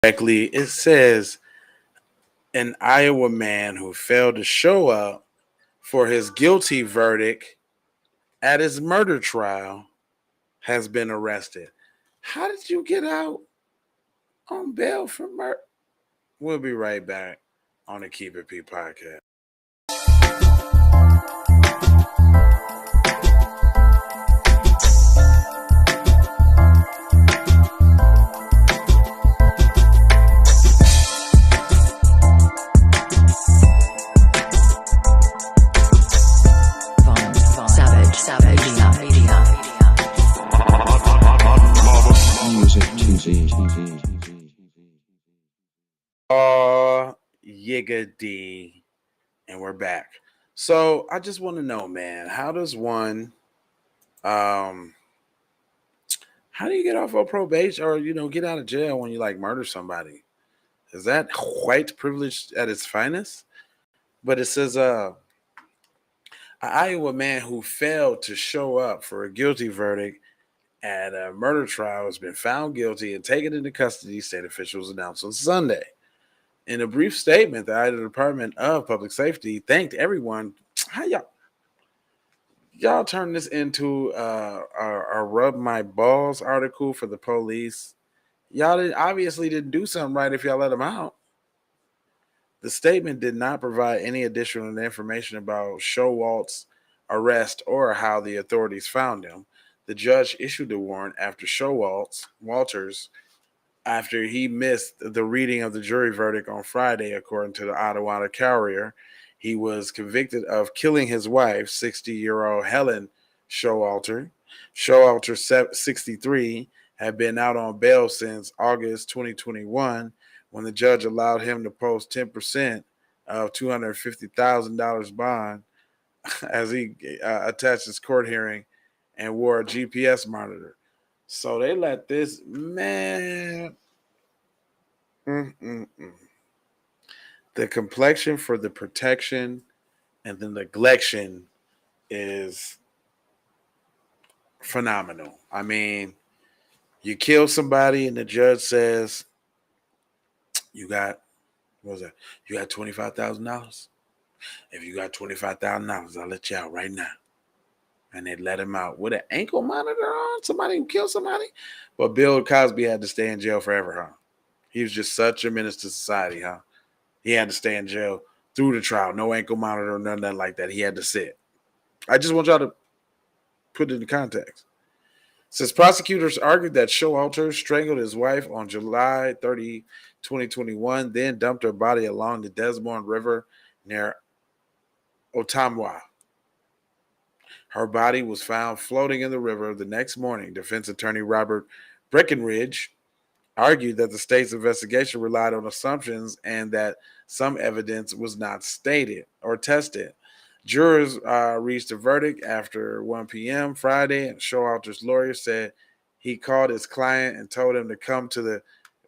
Correctly, it says an Iowa man who failed to show up for his guilty verdict at his murder trial has been arrested. How did you get out on bail for murder? We'll be right back on the Keep It P podcast. Yiggity. And we're back. So I just want to know, man, how does one how do you get off of probation or get out of jail when you like murder somebody? Is that white privilege at its finest? But it says an Iowa man who failed to show up for a guilty verdict at a murder trial has been found guilty and taken into custody, state officials announced on Sunday. In a brief statement, the Idaho Department of Public Safety thanked everyone. How y'all turn this into a rub my balls article for the police? Y'all obviously didn't do something right if y'all let them out. The statement did not provide any additional information about Showalter's arrest or how the authorities found him. The judge issued the warrant after Walters after he missed the reading of the jury verdict on Friday, according to the Ottumwa Courier. He was convicted of killing his wife, 60-year-old Helen Showalter. Showalter, 63, had been out on bail since August 2021 when the judge allowed him to post 10% of $250,000 bond as he attached his court hearing and wore a GPS monitor. So they let this man. The complexion for the protection and the neglection is phenomenal. I mean, you kill somebody and the judge says, you got, what was that? You got $25,000? If you got $25,000, I'll let you out right now. And they let him out with an ankle monitor on. Somebody who killed somebody. But Bill Cosby had to stay in jail forever, huh? He was just such a menace to society, huh? He had to stay in jail through the trial. No ankle monitor, nothing like that. He had to sit. I just want y'all to put it in context. Since prosecutors argued that Showalter strangled his wife on July 30, 2021, then dumped her body along the Des Moines River near Ottumwa. Her body was found floating in the river the next morning. Defense attorney Robert Breckenridge argued that the state's investigation relied on assumptions and that some evidence was not stated or tested. Jurors reached a verdict after 1 p.m. Friday, and Showalter's lawyer said he called his client and told him to come to the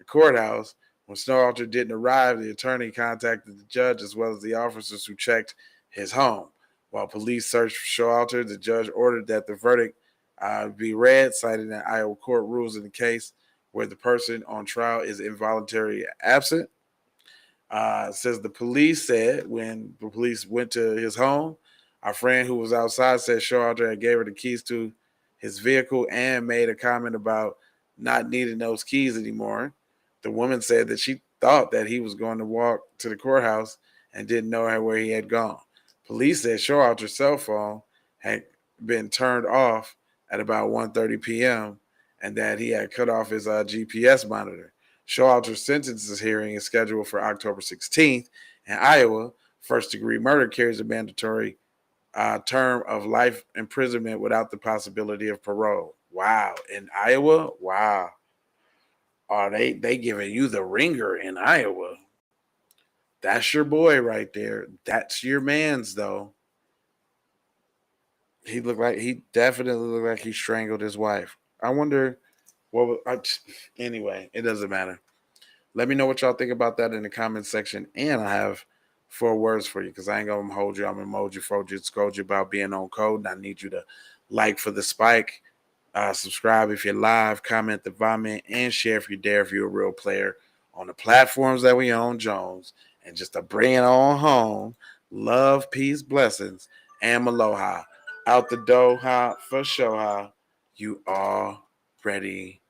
courthouse. When Showalter didn't arrive, the attorney contacted the judge as well as the officers who checked his home. While police searched for Showalter, the judge ordered that the verdict be read, citing that Iowa court rules in the case where the person on trial is involuntarily absent. Says the police said when the police went to his home, our friend who was outside said Showalter had gave her the keys to his vehicle and made a comment about not needing those keys anymore. The woman said that she thought that he was going to walk to the courthouse and didn't know where he had gone. Police said Showalter's cell phone had been turned off at about 1:30 p.m. and that he had cut off his GPS monitor. Showalter's sentencing hearing is scheduled for October 16th. In Iowa, first-degree murder carries a mandatory term of life imprisonment without the possibility of parole. Wow. In Iowa? Wow. Are they giving you the ringer in Iowa? That's your boy right there. That's your man's, though. He definitely looked like he strangled his wife. I wonder anyway, it doesn't matter. Let me know what y'all think about that in the comment section. And I have 4 words for you because I ain't going to hold you. I'm emoji, fold you, scold you about being on code. And I need you to like for the spike, subscribe if you're live, comment the vomit, and share if you dare if you're a real player on the platforms that we own, Jones. And just to bring it on home, love, peace, blessings, and aloha. Out the door, ha, for sure, ha. You already